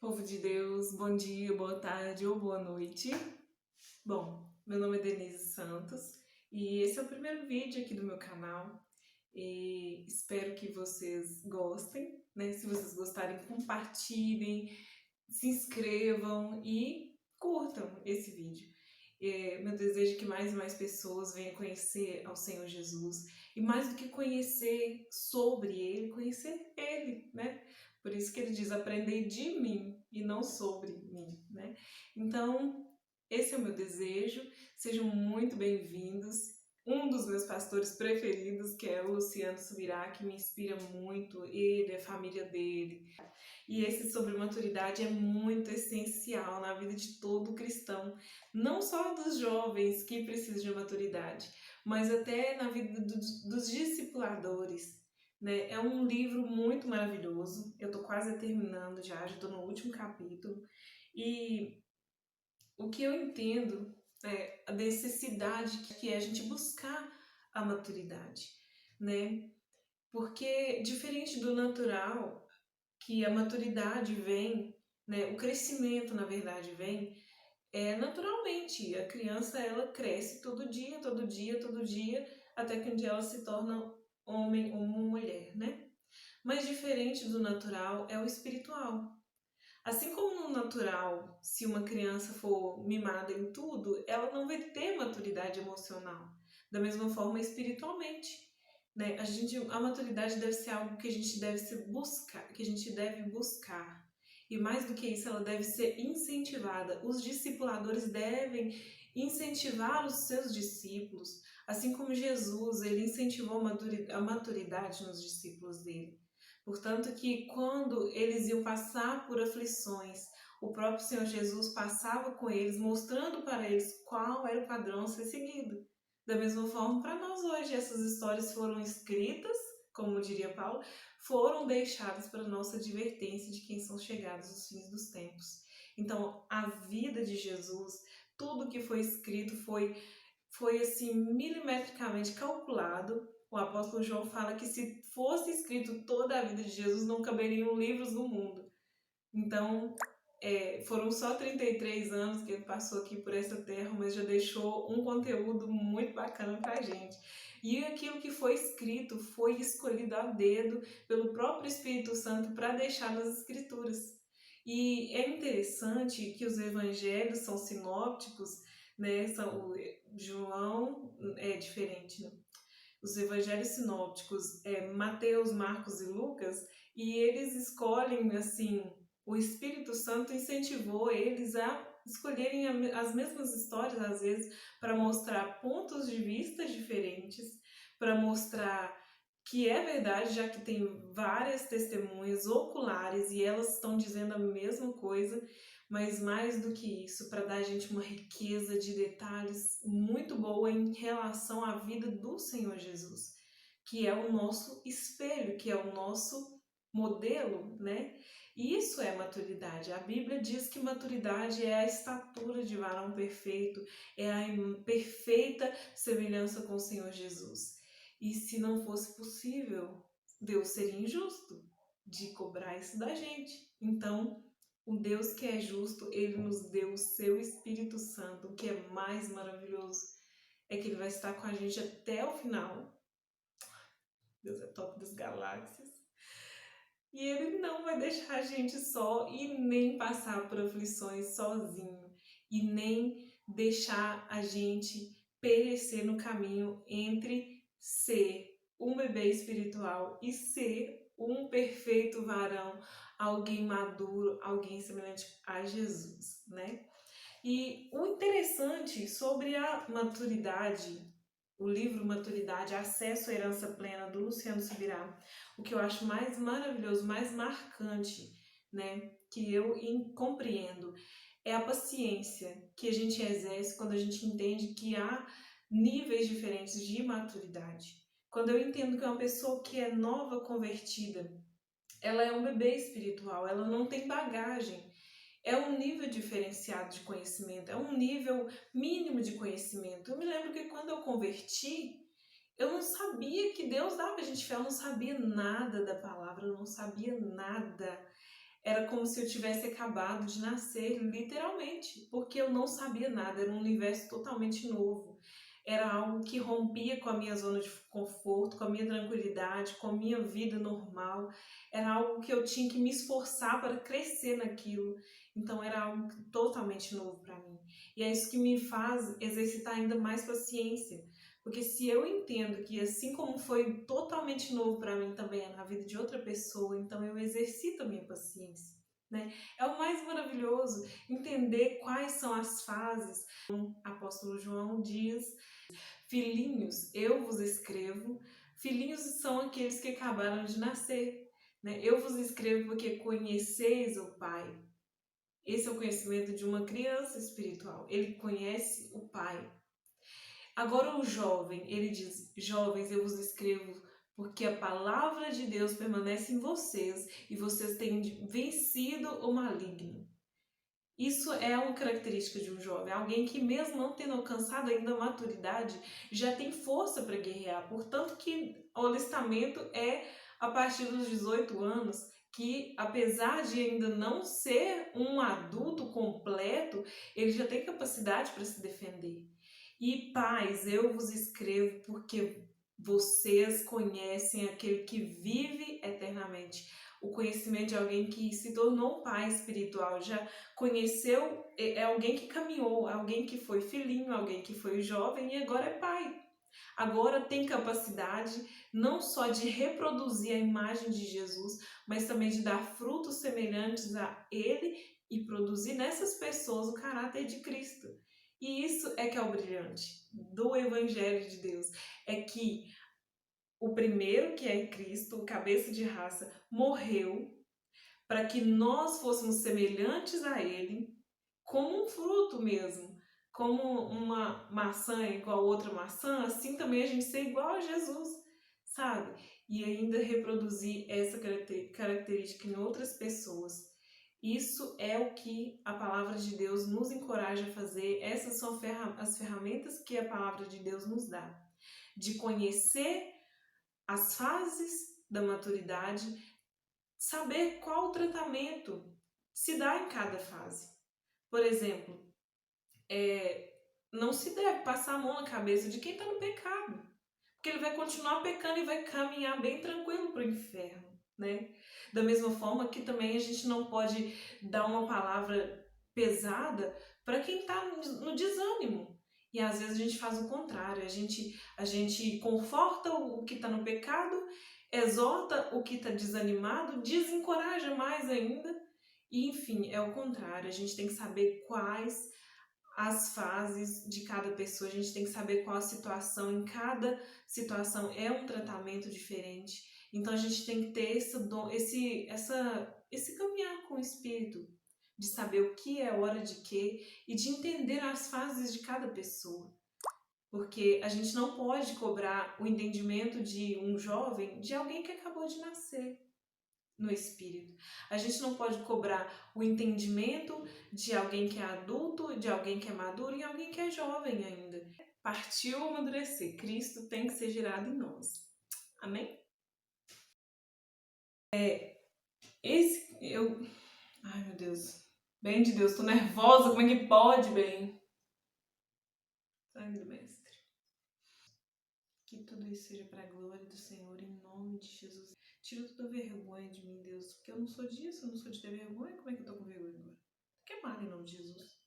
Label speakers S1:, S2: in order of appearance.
S1: Povo de Deus, bom dia, boa tarde ou boa noite. Bom, meu nome é Denise Santos e esse é o primeiro vídeo aqui do meu canal e espero que vocês gostem, né? Se vocês gostarem, compartilhem, se inscrevam e curtam esse vídeo. Meu desejo é que mais e mais pessoas venham conhecer ao Senhor Jesus e mais do que conhecer sobre Ele, conhecer Ele, né? Por isso que ele diz, aprendei de mim e não sobre mim, né? Então, esse é o meu desejo, sejam muito bem-vindos. Um dos meus pastores preferidos, que é o Luciano Subirá, que me inspira muito, ele, a família dele. E esse sobre maturidade é muito essencial na vida de todo cristão, não só dos jovens que precisam de maturidade, mas até na vida dos discipuladores. Né? É um livro muito maravilhoso, eu estou quase terminando já estou no último capítulo, e o que eu entendo é a necessidade que é a gente buscar a maturidade, né? Porque diferente do natural, que a maturidade vem, né? O crescimento, na verdade, vem naturalmente. A criança, ela cresce todo dia, todo dia, todo dia, até que um dia ela se torna homem ou mulher, né? Mas diferente do natural é o espiritual. Assim como no natural, se uma criança for mimada em tudo, ela não vai ter maturidade emocional. Da mesma forma, espiritualmente, né? A maturidade deve ser algo que a gente deve buscar, que a gente deve buscar. E mais do que isso, ela deve ser incentivada. Os discipuladores devem incentivar os seus discípulos, assim como Jesus, ele incentivou a maturidade nos discípulos dele. Portanto, que quando eles iam passar por aflições, o próprio Senhor Jesus passava com eles, mostrando para eles qual era o padrão a ser seguido. Da mesma forma, para nós hoje, essas histórias foram escritas, como diria Paulo, foram deixadas para nossa advertência de quem são chegados os fins dos tempos. Então, a vida de Jesus, tudo que foi escrito foi assim milimetricamente calculado. O apóstolo João fala que se fosse escrito toda a vida de Jesus, não caberiam livros no mundo. Então, foram só 33 anos que ele passou aqui por essa terra, mas já deixou um conteúdo muito bacana pra gente. E aquilo que foi escrito foi escolhido a dedo pelo próprio Espírito Santo para deixar nas Escrituras. E é interessante que os evangelhos são sinópticos, né? João é diferente, né? Os evangelhos sinópticos, Mateus, Marcos e Lucas, e eles escolhem, assim, o Espírito Santo incentivou eles a escolherem as mesmas histórias, às vezes, para mostrar pontos de vista diferentes, para mostrar que é verdade, já que tem várias testemunhas oculares e elas estão dizendo a mesma coisa, mas mais do que isso, para dar a gente uma riqueza de detalhes muito boa em relação à vida do Senhor Jesus, que é o nosso espelho, que é o nosso modelo, né? E isso é maturidade. A Bíblia diz que maturidade é a estatura de varão perfeito, é a perfeita semelhança com o Senhor Jesus. E se não fosse possível, Deus seria injusto de cobrar isso da gente. Então, o Deus que é justo, ele nos deu o seu Espírito Santo. O que é mais maravilhoso é que ele vai estar com a gente até o final. Deus é top das galáxias. E ele não vai deixar a gente só e nem passar por aflições sozinho. E nem deixar a gente perecer no caminho entre ser um bebê espiritual e ser um perfeito varão, alguém maduro, alguém semelhante a Jesus, né? E o interessante sobre a maturidade, o livro Maturidade, Acesso à Herança Plena, do Luciano Subirá, o que eu acho mais maravilhoso, mais marcante, né, que eu compreendo, é a paciência que a gente exerce quando a gente entende que há níveis diferentes de maturidade. Quando eu entendo que uma pessoa que é nova convertida, ela é um bebê espiritual, ela não tem bagagem, é um nível diferenciado de conhecimento, é um nível mínimo de conhecimento. Eu me lembro que quando eu converti, eu não sabia que Deus dava a gente fé, eu não sabia nada da palavra, eu não sabia nada. Era como se eu tivesse acabado de nascer, literalmente, porque eu não sabia nada, era um universo totalmente novo. Era algo que rompia com a minha zona de conforto, com a minha tranquilidade, com a minha vida normal. Era algo que eu tinha que me esforçar para crescer naquilo. Então era algo totalmente novo para mim. E é isso que me faz exercitar ainda mais paciência. Porque se eu entendo que assim como foi totalmente novo para mim também é na vida de outra pessoa, então eu exercito a minha paciência, né? É o mais maravilhoso entender quais são as fases. O apóstolo João diz: filhinhos, eu vos escrevo. Filhinhos são aqueles que acabaram de nascer, né? Eu vos escrevo porque conheceis o Pai. Esse é o conhecimento de uma criança espiritual. Ele conhece o Pai. Agora o jovem, ele diz: jovens, eu vos escrevo porque a palavra de Deus permanece em vocês e vocês têm vencido o maligno. Isso é uma característica de um jovem, alguém que mesmo não tendo alcançado ainda a maturidade, já tem força para guerrear. Portanto que o alistamento é a partir dos 18 anos, que apesar de ainda não ser um adulto completo, ele já tem capacidade para se defender. E pais, eu vos escrevo porque vocês conhecem aquele que vive eternamente. O conhecimento de alguém que se tornou um pai espiritual, já conheceu, é alguém que caminhou, alguém que foi filhinho, alguém que foi jovem e agora é pai. Agora tem capacidade não só de reproduzir a imagem de Jesus, mas também de dar frutos semelhantes a ele e produzir nessas pessoas o caráter de Cristo. E isso é que é o brilhante do Evangelho de Deus, é que o primeiro, que é Cristo, o cabeça de raça, morreu para que nós fôssemos semelhantes a Ele, como um fruto mesmo. Como uma maçã é igual a outra maçã, assim também a gente ser igual a Jesus, sabe? E ainda reproduzir essa característica em outras pessoas. Isso é o que a palavra de Deus nos encoraja a fazer. Essas são as ferramentas que a palavra de Deus nos dá. De conhecer as fases da maturidade, saber qual tratamento se dá em cada fase. Por exemplo, não se deve passar a mão na cabeça de quem está no pecado, porque ele vai continuar pecando e vai caminhar bem tranquilo para o inferno, né? Da mesma forma que também a gente não pode dar uma palavra pesada para quem está no desânimo. E às vezes a gente faz o contrário, a gente conforta o que está no pecado, exorta o que está desanimado, desencoraja mais ainda. E enfim, é o contrário, a gente tem que saber quais as fases de cada pessoa, a gente tem que saber qual a situação, em cada situação é um tratamento diferente. Então a gente tem que ter esse caminhar com o espírito, de saber o que é hora de quê e de entender as fases de cada pessoa. Porque a gente não pode cobrar o entendimento de um jovem de alguém que acabou de nascer no espírito. A gente não pode cobrar o entendimento de alguém que é adulto, de alguém que é maduro e alguém que é jovem ainda. Partiu amadurecer. Cristo tem que ser gerado em nós. Amém? Ai, meu Deus. Bem de Deus, tô nervosa. Como é que pode, bem? Sangue do Mestre. Que tudo isso seja para a glória do Senhor, em nome de Jesus. Tira toda vergonha de mim, Deus, porque eu não sou disso, eu não sou de ter vergonha. Como é que eu tô com vergonha agora? Que mal em nome de Jesus.